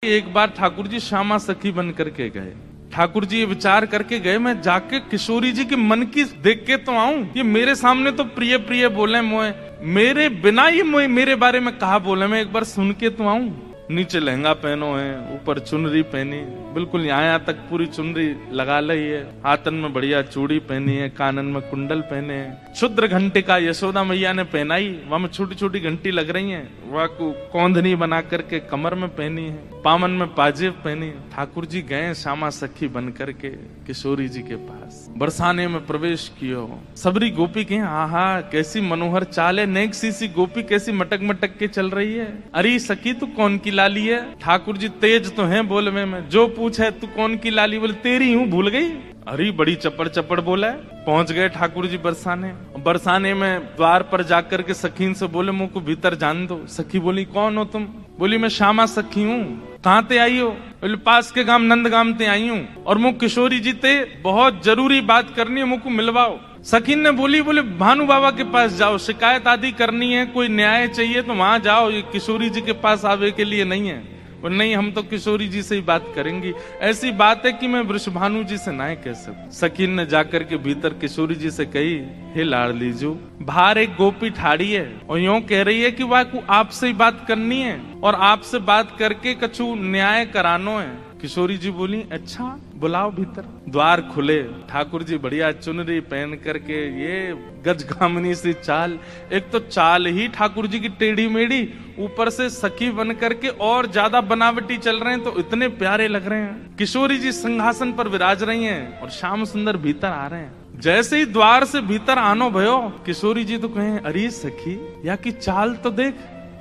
एक बार ठाकुर जी श्यामा सखी बन करके गए। ठाकुर जी ये विचार करके गए, मैं जाके किशोरी जी के मन की देख के तो आऊं। ये मेरे सामने तो प्रिय प्रिय बोले मोए, मेरे बिना ये मोए मेरे बारे में कहा बोले, मैं एक बार सुन के तो आऊं। नीचे लहंगा पहनो है, ऊपर चुनरी पहनी, बिल्कुल यहाँ तक पूरी चुनरी लगा ली है, हाथन में बढ़िया चूड़ी पहनी है, कानन में कुंडल पहने हैं, क्षुद्र घंटे का यशोदा मैया ने पहनाई, वहां में छोटी छोटी घंटी लग रही है, वह कौंधनी बना करके कमर में पहनी है, पामन में पाजेब पहनी। ठाकुर जी गए श्यामा सखी बन करके किशोरी जी के पास, बरसाने में प्रवेश कियो। सबरी गोपी के आहा कैसी मनोहर चाल है, नेक सी गोपी कैसी मटक मटक के चल रही है। अरे सखी तू कौन की लाली है? ठाकुर जी तेज तो हैं बोलवे में, जो पूछे तू कौन की लाली, बोले तेरी हूँ भूल गई। अरे बड़ी चपड़ चपड़ बोला है। पहुंच गए ठाकुर जी बरसाने। बरसाने में द्वार पर जाकर के सखीन से बोले मुझ को भीतर जान दो। सखी बोली कौन हो तुम? बोली मैं श्यामा सखी हूँ। कहाँ ते आई हो? बोले पास के गांव नंदगाम ते आई हूँ, और मुझ किशोरी जी ते बहुत जरूरी बात करनी है, मुझको मिलवाओ। सखीन ने बोली भानु बाबा के पास जाओ, शिकायत आदि करनी है, कोई न्याय चाहिए तो वहां जाओ, ये किशोरी जी के पास आवे के लिए नहीं है। और नहीं हम तो किशोरी जी से ही बात करेंगी, ऐसी बात है कि मैं वृषभानु जी से ना कह सकूं। सखीन ने जाकर के भीतर किशोरी जी से कही, हे लाडली जो, बाहर एक गोपी ठाड़ी है और यूं कह रही है कि वह को आपसे ही बात करनी है और आपसे बात करके कछु न्याय करानो है। किशोरी जी बोली अच्छा बुलाओ भीतर। द्वार खुले, ठाकुर जी बढ़िया चुनरी पहन करके, ये गजगामिनी सी चाल, एक तो चाल ही ठाकुर जी की टेढ़ी मेढ़ी, ऊपर से सखी बन करके और ज्यादा बनावटी चल रहे हैं, तो इतने प्यारे लग रहे हैं। किशोरी जी सिंहासन पर विराज रही हैं और श्याम सुंदर भीतर आ रहे हैं। जैसे ही द्वार से भीतर आनो भयो, किशोरी जी तो कहें अरे सखी या की चाल तो देख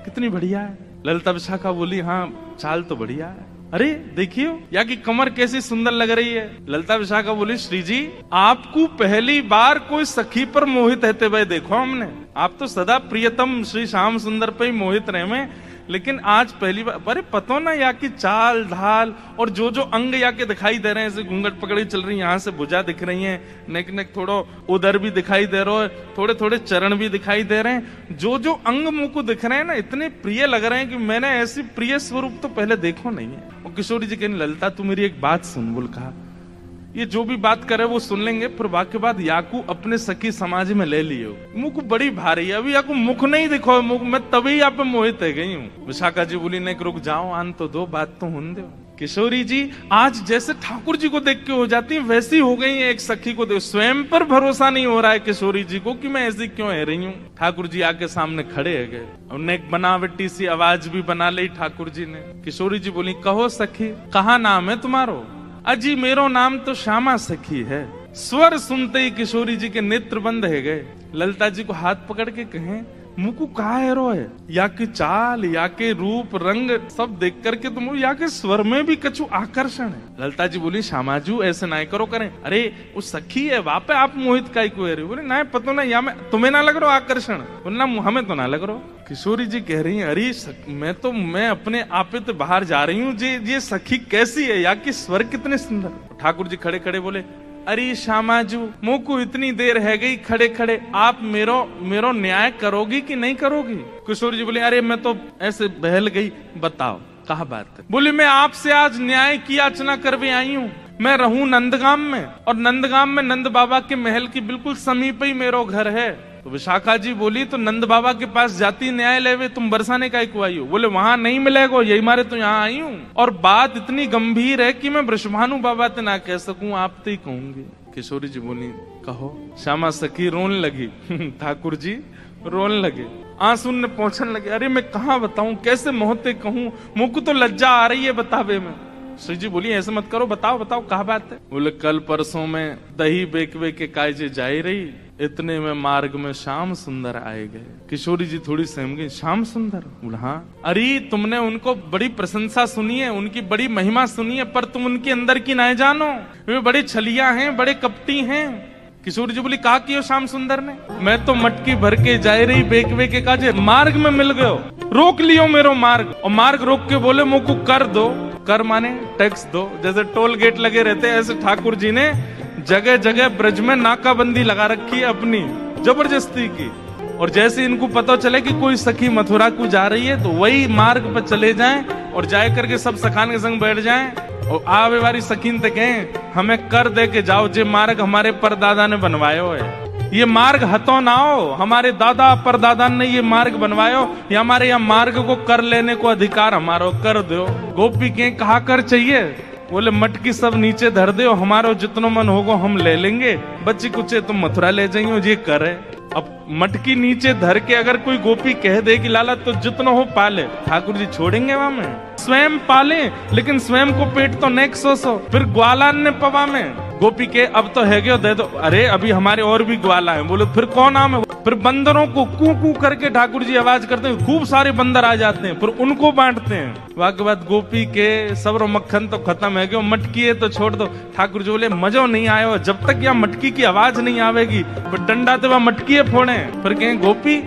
कितनी बढ़िया है। ललिता विशाखा बोली हाँ चाल तो बढ़िया है। अरे देखियो या की कमर कैसी सुंदर लग रही है। ललिता विशाखा बोली श्री जी आपको पहली बार कोई सखी पर मोहित रहते हुए देखो हमने, आप तो सदा प्रियतम श्री श्याम सुंदर पे ही मोहित रहे में, लेकिन आज पहली बार। अरे पतो ना या की चाल ढाल और जो जो अंग या के दिखाई दे रहे हैं, ऐसे घूंघट पकड़ी चल रही है, यहाँ से भुजा दिख रही है, नेक नेक थोड़ा उधर भी दिखाई दे रहा है, थोड़े थोड़े चरण भी दिखाई दे रहे हैं, जो जो अंग मुंह को दिख रहे हैं ना इतने प्रिय लग रहे हैं कि मैंने ऐसी प्रिय स्वरूप तो पहले देखो नहीं है। और किशोरी जी कहने ललिता तू मेरी एक बात सुन। बोल कहा ये जो भी बात करे वो सुन लेंगे, फिर वाक्य बाद याकू अपने सखी समाज में ले लियो। मुख बड़ी भारी है, अभी याकू मुख नहीं दिखो, मुख मैं तभी यहाँ पे मोहित है गई हूँ। विशाखा जी बोली नहीं रुक जाओ, आन तो दो, बात तो होने दो। किशोरी जी आज जैसे ठाकुर जी को देख के हो जाती है वैसी हो गई है, एक सखी को देख स्वयं पर भरोसा नहीं हो रहा है किशोरी जी को कि मैं ऐसी क्यों है रही हूँ। ठाकुर जी आके सामने खड़े है गए, उन्हें एक बनावटी सी आवाज भी बना ली ठाकुर जी ने। किशोरी जी बोली कहो सखी कहा नाम है तुम्हारो? अजी मेरो नाम तो श्यामा सखी है। स्वर सुनते ही किशोरी जी के नेत्र बंद है गए। ललिता जी को हाथ पकड़ के कहें मुकु कहा है है, या के चाल या के रूप रंग सब देख करके तुम या के स्वर में भी कछु आकर्षण है। ललिता जी बोली श्यामाजू ऐसे ना करो करें, अरे वो सखी है वहां पे आप मोहित का को रहे। बोले ना पता ना या मैं तुम्हें ना लग रहा आकर्षण, बोलना हमें तो ना लग रहा। किशोरी जी कह रही है अरे मैं अपने आपे तो बाहर जा रही हूँ, ये सखी कैसी है या कि स्वर कितने सुंदर। ठाकुर जी खड़े खड़े बोले अरे श्यामाजू मुँह को इतनी देर है गई खड़े खड़े, आप मेरो न्याय करोगी कि नहीं करोगी? किशोरी जी बोले अरे मैं तो ऐसे बहल गई, बताओ कहा बात है? बोली मैं आपसे आज न्याय की याचना करवे आई हूँ। मैं रहूं नंदगाम में और नंदगाम में नंद बाबा के महल की बिल्कुल समीप ही मेरो घर है। तो विशाखा जी बोली तो नंद बाबा के पास जाती न्याय लेवे, तुम बरसाने का को आई हो? बोले वहां नहीं मिलेगा, यही मारे तो यहाँ आई हूँ, और बात इतनी गंभीर है कि मैं वृषभानु बाबा ते ना कह सकूं, आप तो ही कहूंगी। किशोरी जी बोली कहो। श्यामा सखी रोने लगी ठाकुर जी रोने लगे, आंसू ने पहुंचने लगे। अरे मैं कहाँ बताऊं, कैसे मोहते कहूं, मुझ को तो लज्जा आ रही है बतावे में। श्री जी बोली ऐसे मत करो, बताओ बताओ कहा बात है? बोले कल परसों में दही बेकवे के कायजे जाई रही, इतने में मार्ग में श्याम सुंदर आए गए। किशोरी जी थोड़ी सहम गई, श्याम सुंदर? हाँ। अरे तुमने उनको बड़ी प्रशंसा सुनी है, उनकी बड़ी महिमा सुनी है, पर तुम उनके अंदर की ना जानो, वे बड़े छलिया हैं, बड़े कपटी हैं। किशोरी जी बोली कहा कि श्याम सुंदर ने? मैं तो मटकी भर के जाए रही बेकवे के काजे, मार्ग में मिल गयो, रोक लियो मेरो मार्ग। और मार्ग रोक के बोले मुझको कर दो। कर माने टैक्स दो, जैसे टोल गेट लगे रहते ऐसे ठाकुर जी ने जगह जगह ब्रज में नाकाबंदी लगा रखी है अपनी जबरदस्ती की। और जैसे इनको पता चले कि कोई सखी मथुरा को जा रही है तो वही मार्ग पर चले जाएं और जाए करके सब सखान के संग बैठ जाएं और आवे वाली सकीन तक कहें हमें कर दे के जाओ, जे मार्ग हमारे परदादा ने बनवायो है, ये मार्ग हतो ना हो, हमारे दादा परदादा ने ये मार्ग बनवायो, ये हमारे यहाँ मार्ग को कर लेने को अधिकार हमारो, कर दो। गोपी के कहा कर चाहिए, बोले मटकी सब नीचे धर दो, हमारो जितनो मन होगो हम ले लेंगे, बच्ची कुचे तुम मथुरा ले जाइयो, ये करे। अब मटकी नीचे धर के अगर कोई गोपी कह दे कि लाला तो जितनो हो पाले, ठाकुर जी छोड़ेंगे वहां में? स्वयं पाले, लेकिन स्वयं को पेट तो नेक सो फिर ग्वाला ने पवा में गोपी के अब तो है दे दो, अरे अभी हमारे और भी ग्वाला है, बोलो फिर कौन नाम है? फिर बंदरों को कू कू करके ठाकुर जी आवाज करते हैं, खूब सारे बंदर आ जाते हैं, फिर उनको बांटते हैं। वाके बाद गोपी के सबरो मक्खन तो खत्म है, क्यों मटकी है तो छोड़ दो। ठाकुर जी बोले मजो नहीं आयो, जब तक यहाँ मटकी की आवाज नहीं आवेगी, फिर डंडा तो वह मटकी है फोड़े। फिर कहें गोपी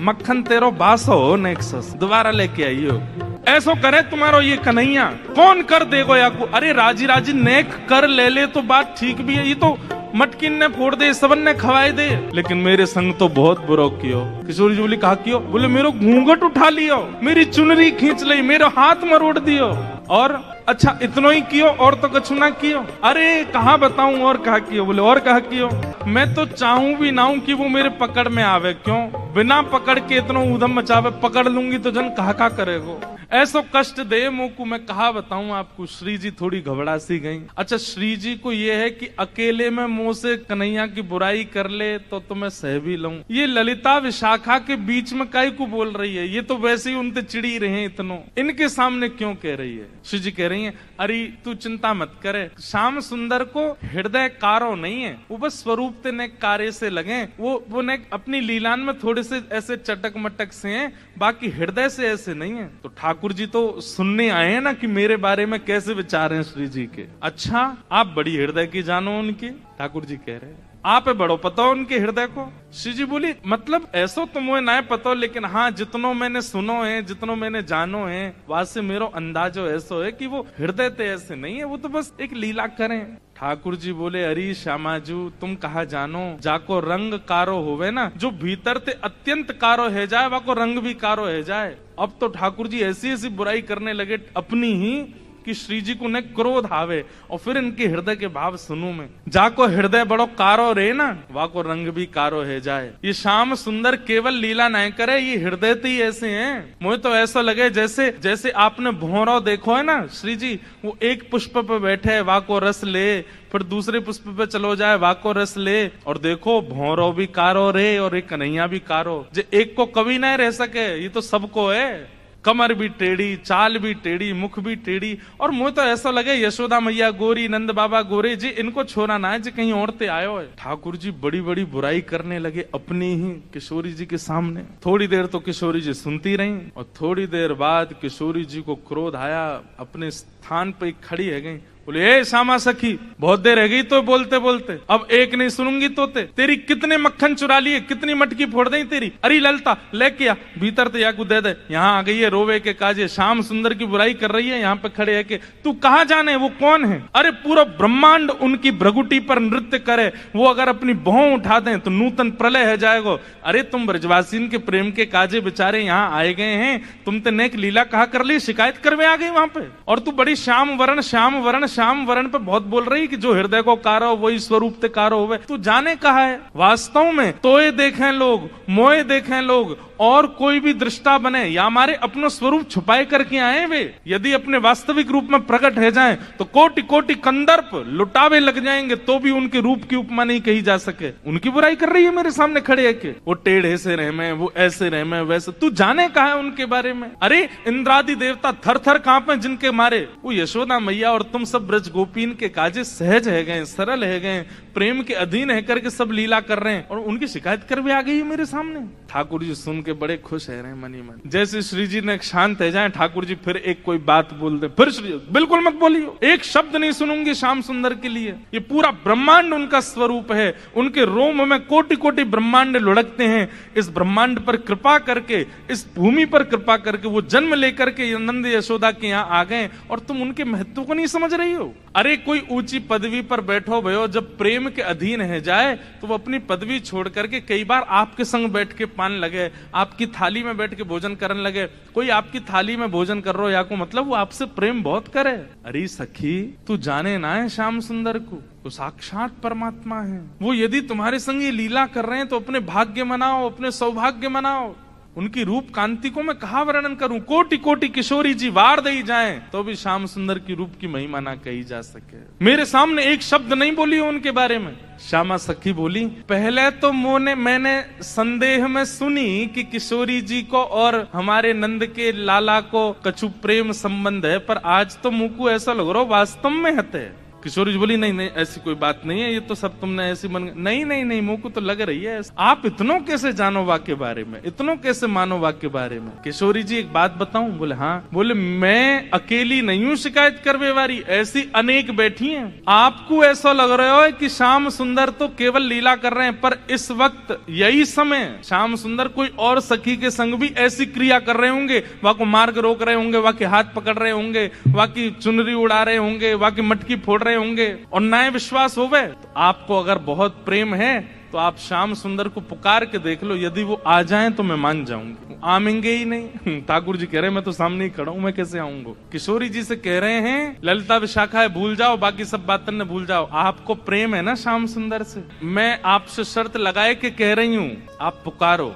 मक्खन तेरो बासो हो नेक्सस, दोबारा लेके आइयो, ऐसो करे तुम्हारो ये कन्हैया, कौन कर देगो या को? अरे राजी राजी नेक कर ले ले तो बात ठीक भी है, ये तो मटकिन ने फोड़ दे, सबन ने खवाए दे, लेकिन मेरे संग तो बहुत बुरा कियो। किशोरी जी बोली कहा कियो? बोले मेरो घूंघट उठा लियो, मेरी चुनरी खींच ली, मेरे हाथ मरोड़ दियो, और अच्छा इतनो ही कियो और तो कछु ना कियो? अरे कहा बताऊं और कहा कियो? बोले और कहा कियो? मैं तो चाहूं भी ना हूं कि वो मेरे पकड़ में आवे, क्यों? बिना पकड़ के इतना उधम मचावे, पकड़ लूंगी तो जन कहा करेगो, ऐसो कष्ट दे मुझको, मैं कहा बताऊं आपको। श्री जी थोड़ी घबरा सी गई। अच्छा श्री जी को ये है कि अकेले में मुंह से कन्हैया की बुराई कर ले तो मैं सह भी लूं, ये ललिता विशाखा के बीच में काई को बोल रही है, ये तो वैसे ही उनसे चिड़ी रहे इतनो, इनके सामने क्यों कह रही है? श्री जी कह रही है अरे तू चिंता मत करे, श्याम सुंदर को हृदय कारो नहीं है, वो बस स्वरूप ते ने कार्य से लगे, वो ने अपनी लीलान में थोड़े से ऐसे चटक मटक से हैं, बाकी हृदय से ऐसे नहीं है। तो ठाकुर जी तो सुनने आए हैं ना कि मेरे बारे में कैसे विचार हैं श्री जी के। अच्छा आप बड़ी हृदय की जानो उनकी? ठाकुर जी कह रहे हैं आप बड़ो पता हो उनके हृदय को। श्री जी बोली मतलब ऐसो तो मुझे ना पता, लेकिन हाँ जितनो मैंने सुनो है, जितनो मैंने जानो है, वहां से मेरो अंदाजो ऐसो है कि वो हृदय ते ऐसे नहीं है, वो तो बस एक लीला करें। ठाकुर जी बोले अरे श्यामाजू तुम कहा जानो, जाको रंग कारो होवे ना, जो भीतर ते अत्यंत कारो है जाए, वाको रंग भी कारो है जाए। अब तो ठाकुर जी ऐसी ऐसी बुराई करने लगे अपनी ही कि श्री जी को न क्रोध आवे, और फिर इनके हृदय के भाव सुनू मैं। जाको हृदय बड़ो कारो रे ना, वाको रंग भी कारो है जाए। ये श्याम सुंदर केवल लीला नहीं करे, ये हृदय तो ही ऐसे हैं। मुझे तो ऐसा लगे जैसे जैसे आपने भौरो देखो है ना, श्री जी वो एक पुष्प पे बैठे है, वाको रस ले, फिर दूसरे पुष्प पे चलो जाए, वाको रस ले, और देखो भौरो भी कारो रे और एक कन्हैया भी कारो। जे एक को कभी नहीं रह सके, ये तो सबको है, कमर भी टेढ़ी, चाल भी टेढ़ी, मुख भी टेढ़ी, और मुझे तो ऐसा लगे यशोदा मैया गोरी, नंद बाबा गोरे जी, इनको छोड़ा ना है जी कहीं और ते आयो है। ठाकुर जी बड़ी बड़ी बुराई करने लगे अपनी ही किशोरी जी के सामने। थोड़ी देर तो किशोरी जी सुनती रही, और थोड़ी देर बाद किशोरी जी को क्रोध आया, अपने स्थान पे खड़ी है गई, बोले ए श्यामा सखी बहुत देर रह गई तो बोलते बोलते, अब एक नहीं सुनूंगी तो तेरी कितने मक्खन चुरा लिए, कितनी मटकी फोड़ दी तेरी। अरे ललता लेके आ भीतर तो याकू दे दे, यहाँ आ गई है रोवे के काजे, श्याम सुंदर की बुराई कर रही है, यहाँ पे खड़े है के तू कहाँ जाने वो कौन है? अरे पूरा ब्रह्मांड उनकी भ्रगुटी पर नृत्य करे, वो अगर अपनी भौं उठा दें तो नूतन प्रलय है जाएगा। अरे तुम ब्रजवासीन के प्रेम के काजे बेचारे यहाँ आए गए हैं, तुम तो नेक लीला कहा कर ली, शिकायत करवे आ गई वहां पे, और तू बड़ी श्याम वरण श्याम वरण पे बहुत बोल रही कि जो हृदय को कारो वही स्वरूप ते कारो होवे। तू जाने कहा है वास्तव में तोए देखें लोग, मोए देखें लोग, और कोई भी दृष्टा बने या हमारे अपना स्वरूप छुपाए करके आए वे, यदि अपने वास्तविक रूप में प्रकट है जाएं तो कोटि कोटि कंदर्प लुटावे लग जाएंगे, तो भी उनके रूप की उपमा नहीं कही जा सके। उनकी बुराई कर रही है मेरे सामने खड़े है के वो टेढ़े से रह में, वो ऐसे रह में, वैसे। तू जाने कहा है उनके बारे में? अरे इंद्रादि देवता थर थर कांपे जिनके मारे, वो यशोदा मैया और तुम सब ब्रज गोपीन के काजे सहज है गए, सरल है गए, प्रेम के अधीन है करके सब लीला कर रहे हैं, और उनकी शिकायत कर भी आ गई है मेरे सामने। ठाकुर जी सुन के बड़े खुश है रहे मनी मन। जैसे श्री जी ने शांत है जाए, ठाकुर जी फिर एक कोई बात बोल दे, फिर श्री बिल्कुल मत बोलियो, एक शब्द नहीं सुनूंगी श्याम सुंदर के लिए। ये पूरा ब्रह्मांड उनका स्वरूप है, उनके रोम में कोटि कोटि ब्रह्मांड लुढ़कते हैं। इस ब्रह्मांड पर कृपा करके, इस भूमि पर कृपा करके वो जन्म लेकर के नंद यशोदा के यहाँ आ गए, और तुम उनके महत्व को नहीं समझ रही हो। हो? अरे कोई ऊंची पदवी पर बैठो भयो, जब प्रेम के अधीन है जाए तो वो अपनी पदवी छोड़ करके कई बार आपके संग बैठ के पान लगे, आपकी थाली में बैठ के भोजन करने लगे। कोई आपकी थाली में भोजन कर रहा हो या को मतलब वो आपसे प्रेम बहुत करे। अरे सखी तू जाने ना है श्याम सुंदर को, तो साक्षात परमात्मा है वो। यदि तुम्हारे संग ये लीला कर रहे हैं तो अपने भाग्य मनाओ, अपने सौभाग्य मनाओ। उनकी रूप कांति को मैं कहा वर्णन करूं, कोटि कोटि किशोरी जी वार दई जाएं तो भी श्याम सुंदर की रूप की महिमा ना कही जा सके। मेरे सामने एक शब्द नहीं बोली उनके बारे में। श्यामा सखी बोली, पहले तो मैंने संदेह में सुनी कि किशोरी जी को और हमारे नंद के लाला को कछु प्रेम संबंध है, पर आज तो मुंह को ऐसा लग रहा वास्तव में हते। किशोरी जी बोली, नहीं नहीं ऐसी कोई बात नहीं है, ये तो सब तुमने ऐसी मन। नहीं नहीं नहीं, मुंह को तो लग रही है। आप इतनों कैसे जानो वाक्य बारे में, इतनों कैसे मानो वाक्य बारे में? किशोरी जी एक बात बताऊं? बोले हाँ। बोले मैं अकेली नहीं हूं शिकायत करवे वाली, ऐसी अनेक बैठी हैं। आपको ऐसा लग रहा है कि श्याम सुंदर तो केवल लीला कर रहे हैं, पर इस वक्त यही समय श्याम सुंदर कोई और सखी के संग भी ऐसी क्रिया कर रहे होंगे। वहां को मार्ग रोक रहे होंगे, वहां के हाथ पकड़ रहे होंगे, वहां की चुनरी उड़ा रहे होंगे, वहां की मटकी फोड़ होंगे। और नए विश्वास होवे तो आपको अगर बहुत प्रेम है तो आप श्याम सुंदर को पुकार के देख लो, यदि वो आ जाएं तो मैं मान जाऊंगी। आमेंगे ही नहीं। ठाकुर जी कह रहे हैं मैं तो सामने ही खड़ा हूं, मैं कैसे आऊंगा? किशोरी जी से कह रहे हैं ललिता विशाखा है भूल जाओ, बाकी सब बातें न भूल जाओ। आपको प्रेम है ना श्याम सुंदर से, मैं आपसे शर्त लगाए के कह रही हूं, आप पुकारो।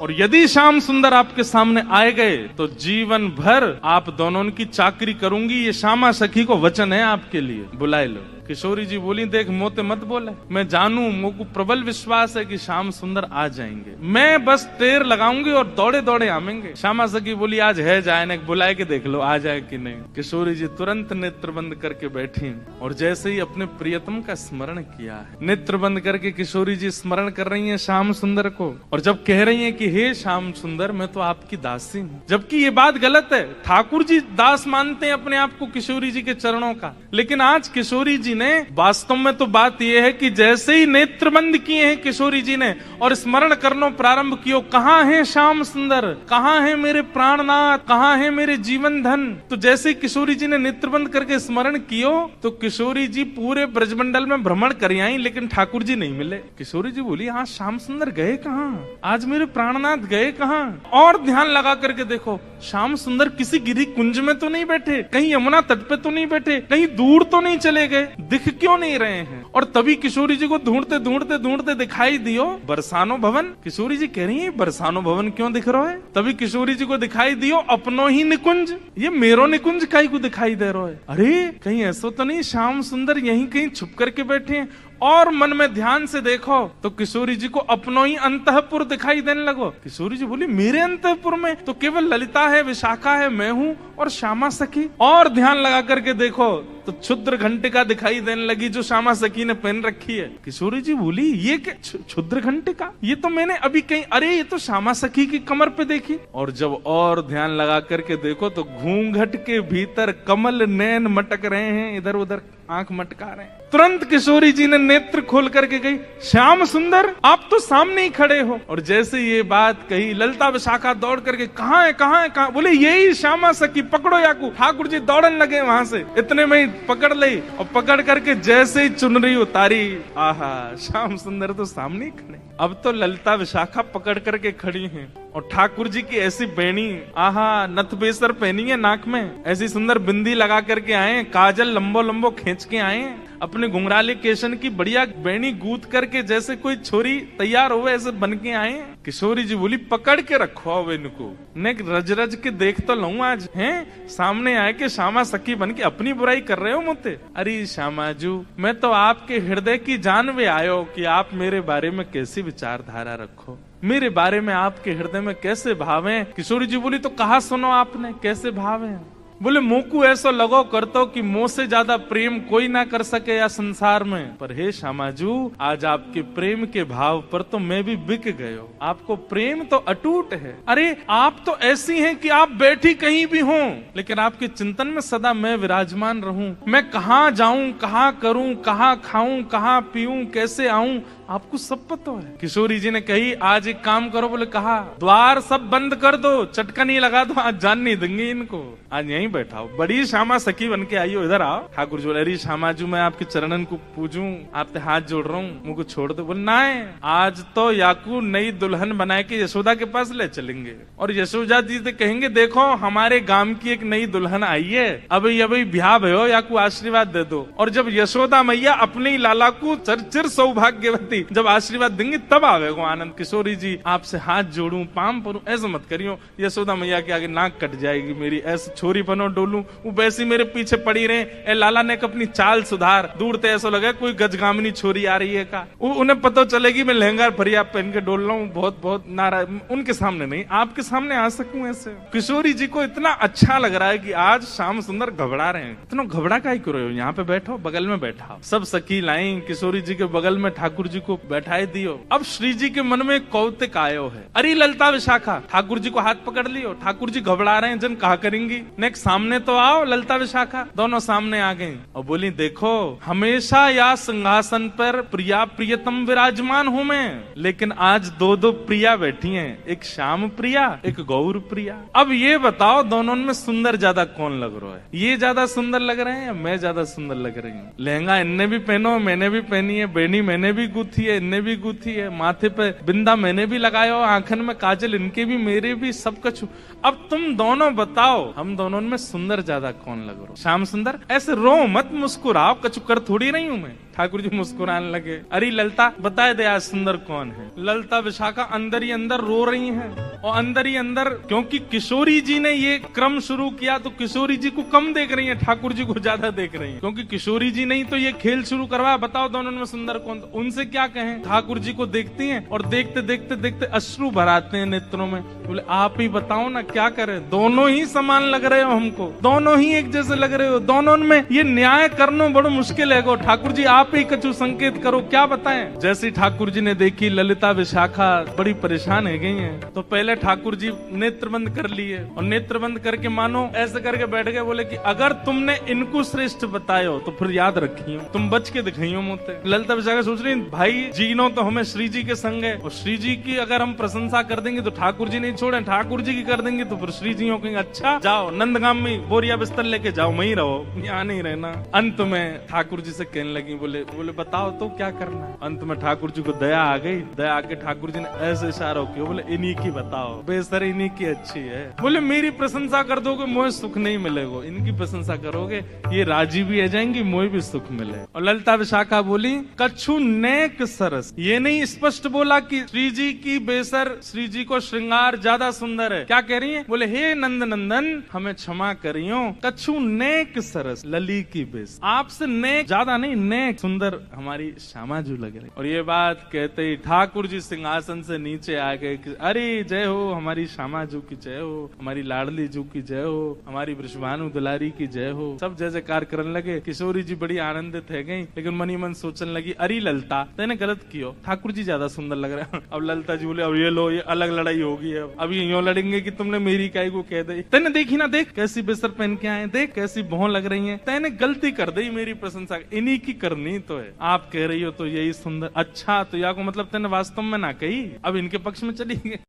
और यदि श्याम सुंदर आपके सामने आए गए तो जीवन भर आप दोनों की चाकरी करूंगी। ये श्यामा सखी को वचन है आपके लिए, बुलाए लो। किशोरी जी बोली, देख मोते मत बोले, मैं जानू, मुझको प्रबल विश्वास है कि श्याम सुंदर आ जाएंगे। मैं बस टेर लगाऊंगी और दौड़े दौड़े आवेंगे। श्यामा सखी बोली, आज है जाए ना, बुलाए के देख लो आ जाए कि नहीं। किशोरी जी तुरंत नेत्र बंद करके बैठी और जैसे ही अपने प्रियतम का स्मरण किया है, नेत्र बंद करके किशोरी जी स्मरण कर रही है श्याम सुंदर को। और जब कह रही है कि हे श्याम सुंदर मैं तो आपकी दासी हूँ, जबकि ये बात गलत है। ठाकुर जी दास मानते हैं अपने आप को किशोरी जी के चरणों का, लेकिन आज किशोरी जी ने वास्तव में तो बात यह है कि जैसे ही नेत्र बंद किए हैं किशोरी जी ने और स्मरण करना प्रारंभ किया, कहाँ है श्याम सुंदर, कहाँ है मेरे प्राणनाथ, कहाँ है मेरे जीवन धन। तो जैसे किशोरी जी ने नेत्र बंद करके स्मरण कियो तो किशोरी जी पूरे ब्रजमंडल में भ्रमण कर आई, लेकिन ठाकुर जी नहीं मिले। किशोरी जी बोली, हाँ श्याम सुंदर गए कहाँ, आज मेरे प्राणनाथ गए कहाँ? और ध्यान लगा करके देखो, श्याम सुंदर किसी गिरी कुंज में तो नहीं बैठे, कहीं यमुना तट पे तो नहीं बैठे, कहीं दूर तो नहीं चले गए, दिख क्यों नहीं रहे हैं? और तभी किशोरी जी को ढूंढते ढूंढते ढूंढते दिखाई दियो बरसानो भवन। किशोरी जी कह रही है बरसानो भवन क्यों दिख रहा है? तभी किशोरी जी को दिखाई दियो अपनो ही निकुंज, ये मेरो निकुंज काई को दिखाई दे रहा है। अरे कहीं ऐसा तो नहीं श्याम सुंदर यहीं कहीं छुप करके बैठे हैं? और मन में ध्यान से देखो तो किशोरी जी को अपनो ही अंतःपुर दिखाई देने लगो। किशोरी जी बोली, मेरे अंतःपुर में तो केवल ललिता है, विशाखा है, मैं हूँ और श्यामा सखी। और ध्यान लगा करके देखो तो क्षुद्र घंटिका दिखाई देने लगी जो श्यामा सखी ने पहन रखी है। किशोरी जी बोली, ये क्या क्षुद्र घंटिका? ये तो मैंने अभी कहीं, अरे ये तो श्यामा सखी की कमर पे देखी। और जब और ध्यान लगा करके देखो तो घूंघट के भीतर कमल नैन मटक रहे हैं, इधर उधर आंख मटका रहे हैं। तुरंत किशोरी जी ने नेत्र खोल करके गई, श्याम सुंदर आप तो सामने ही खड़े हो। और जैसे ये बात कही ललिता विशाखा दौड़ करके, कहाँ है कहाँ है कहाँ? बोले यही श्यामा सखी, पकड़ो याकू। ठाकुर जी दौड़न लगे वहां से, इतने में ही पकड़ ली और पकड़ करके जैसे ही चुनरी उतारी, आहा श्याम सुंदर तो सामने ही खड़े। अब तो ललिता विशाखा पकड़ करके खड़ी हैं और ठाकुर जी की ऐसी बेणी, आहा नथ बेसर पहनी है नाक में, ऐसी सुंदर बिंदी लगा करके आए, काजल लंबो लंबो खींच के आए, अपने घुंघराले केशन की बढ़िया बेणी गूंथ करके जैसे कोई छोरी तैयार हो ऐसे बन के आए। किशोरी जी बोली, पकड़ के रखो अब इनको, ने रज रज के देख तो लूं आज, हैं सामने आए के श्यामा सखी बन के अपनी बुराई कर रहे हो मुझे। अरे श्यामाजू मैं तो आपके हृदय की जानवे आयो कि आप मेरे बारे में कैसी विचारधारा रखो, मेरे बारे में आपके हृदय में कैसे भाव है। किशोरी जी बोली, तो कहा सुनो आपने कैसे भाव है? बोले मुंह को ऐसा लगो करतो कि मुंह से ज्यादा प्रेम कोई ना कर सके या संसार में। पर हे श्यामाजू आज आपके प्रेम के भाव पर तो मैं भी बिक गयो, आपको प्रेम तो अटूट है। अरे आप तो ऐसी हैं कि आप बैठी कहीं भी हो लेकिन आपके चिंतन में सदा मैं विराजमान रहूं। मैं कहाँ जाऊं, कहाँ करूं, कहाँ खाऊं, कहाँ पीऊं, कैसे आऊं, आपको सब पता है। किशोरी जी ने कही, आज एक काम करो। बोले कहा, द्वार सब बंद कर दो, चटका नहीं लगा दो, आज जान नहीं देंगे इनको, आज यहीं यहीं बैठा हो, बड़ी श्यामा सखी बन के आई हो, इधर आओ। ठाकुर जी बोले अरे श्यामा जी मैं आपके चरणन को पूजूं, आपसे हाथ जोड़ रहा हूँ, मुझको छोड़ दो। बोले ना, आज तो याकू नई दुल्हन बना के यशोदा के पास ले चलेंगे और यशोदा जी से कहेंगे देखो हमारे गांव की एक नई दुल्हन आई है, अभी अभी ब्याह भयो, याकू आशीर्वाद दे दो। और जब यशोदा मैया अपने लाला को चिर सौभाग्यवती जब आशीर्वाद देंगे तब आवेगो आनंद। किशोरी जी आपसे हाथ जोड़ू, पाम परू, ऐसा मत करियो, यशोदा मैया के आगे नाक कट जाएगी मेरी, ऐसे छोरी पनो डोलू, वो वैसी मेरे पीछे पड़ी रहे। ए लाला ने अपनी चाल सुधार, दूर ते ऐसा लगा कोई गजगामिनी छोरी आ रही है का, उन्हें पता चलेगी मैं लहंगा फरिया पहन के डोल रहा हूँ, बहुत बहुत नाराज, उनके सामने नहीं, आपके सामने आ सकूं ऐसे। किशोरी जी को इतना अच्छा लग रहा है कि आज श्याम सुंदर घबरा रहे हैं, इतना घबरा काहे करो, यहाँ पे बैठो, बगल में बैठा। सब सखी लाई किशोरी जी के बगल में ठाकुर जी को बैठाए दियो। अब श्री जी के मन में कौतिक आयो है, अरे ललता विशाखा, ठाकुर जी को हाथ पकड़ लियो, ठाकुर जी घबरा रहे हैं, जन कहा करेंगी, नेक्स्ट सामने तो आओ ललता विशाखा। दोनों सामने आ गई और बोली देखो हमेशा या सिंहासन पर प्रिया प्रियतम विराजमान हूं मैं, लेकिन आज दो दो प्रिया बैठी हैं, एक श्याम प्रिया एक गौर प्रिया। अब ये बताओ दोनों में सुंदर ज्यादा कौन लग रहा है, ये ज्यादा सुंदर लग रहे हैं या मैं ज्यादा सुंदर लग रही हूँ? लहंगा इनने भी पहनो, मैंने भी पहनी है, बेनी मैंने भी गुथी है, इनने भी गुथी है, माथे पे बिंदा मैंने भी लगाया, आंखन में काजल इनके भी मेरे भी, सब कुछ। अब तुम दोनों बताओ हम दोनों में सुंदर ज्यादा कौन लग रहा? श्याम सुंदर ऐसे रो मत, मुस्कुराओ, कछु कर थोड़ी नहीं हूं मैं। ठाकुर जी मुस्कुराने लगे, अरे ललता बताए दे आज सुंदर कौन है। ललता विशाखा अंदर ही अंदर रो रही हैं और अंदर ही अंदर, क्योंकि किशोरी जी ने ये क्रम शुरू किया तो किशोरी जी को कम देख रही है, ठाकुर जी को ज्यादा देख रही है, क्योंकि किशोरी जी नहीं तो ये खेल शुरू करवाया, बताओ दोनों में सुंदर कौन। उनसे क्या कहें, ठाकुर जी को देखती हैं और देखते देखते देखते अश्रु भराते हैं नेत्रों में। बोले आप ही बताओ ना क्या करें, दोनों ही समान लग रहे हो हमको, दोनों ही एक जैसे लग रहे हो, दोनों में ये न्याय करना बड़ा मुश्किल है। ठाकुर जी आप ही कछु संकेत करो, क्या बताएं। जैसे ठाकुर जी ने देखी ललिता विशाखा बड़ी परेशान हो गई हैं, तो पहले ठाकुर जी नेत्र बंद कर लिए और नेत्र बंद करके मानो ऐसे करके बैठ गए। बोले कि अगर तुमने इनको श्रेष्ठ बतायो तो फिर याद रखियो, तुम बच के दिखाइयो मोते। ललिता विशाखा सोच रही भाई जीनो तो हमें श्री जी के संग है, और श्री जी की अगर हम प्रशंसा कर देंगे तो ठाकुर जी नहीं छोड़े, ठाकुर जी की कर देंगे तो फिर श्री जी कहेंगे अच्छा जाओ नंदगाम में बोरिया बिस्तर लेके जाओ, वहीं रहो, यहाँ नहीं रहना। अंत में ठाकुर जी से कहने लगी, बोले बताओ तो क्या करना है। अंत में ठाकुर जी को दया आ गई, दया आके ठाकुर जी ने ऐसे इशारा किया, बोले इन्हीं की बताओ, बेसर इन्हीं की अच्छी है। बोले मेरी प्रशंसा कर दोगे मुझे सुख नहीं मिलेगा, इनकी प्रशंसा करोगे ये राजी भी आ जाएंगी, मुझे भी सुख मिले। और ललिता विशाखा बोली कछु नेक सरस, ये नहीं स्पष्ट बोला कि श्री जी की बेसर, श्री जी को श्रृंगार ज्यादा सुंदर है, क्या कह रही है? बोले हे नंद नंदन हमें क्षमा करियो, कछु नेक सरस लली की बेस, आपसे नेक ज्यादा नहीं, नेक सुंदर हमारी श्यामा जी लग रही। और ये बात कहते ही ठाकुर जी सिंहासन से नीचे आ गए कि अरे जय हो हमारी श्यामा जी की जय हो, हमारी लाडली जी की जय हो, हमारी वृषभानु दुलारी की जय हो। सब जय जयकार करने लगे। किशोरी जी बड़ी आनंदित है गई, लेकिन मनी मन सोचने लगी अरे ललता तेने गलत कियो, ठाकुर जी ज्यादा सुंदर लग रहे हैं। अब ललता जी बोले अब ये लो, ये अलग लड़ाई होगी, अब ये यूं लड़ेंगे कि तुमने मेरी काई को कह दी, तेने देखी ना, देख कैसी बेसर पहन के आए, देख कैसी भौं लग रही है, तेने गलती कर दी, मेरी प्रशंसा इन्हीं की करनी तो है, आप कह रही हो तो यही सुंदर, अच्छा तो या को मतलब तेने वास्तव में ना कही, अब इनके पक्ष में चली गई।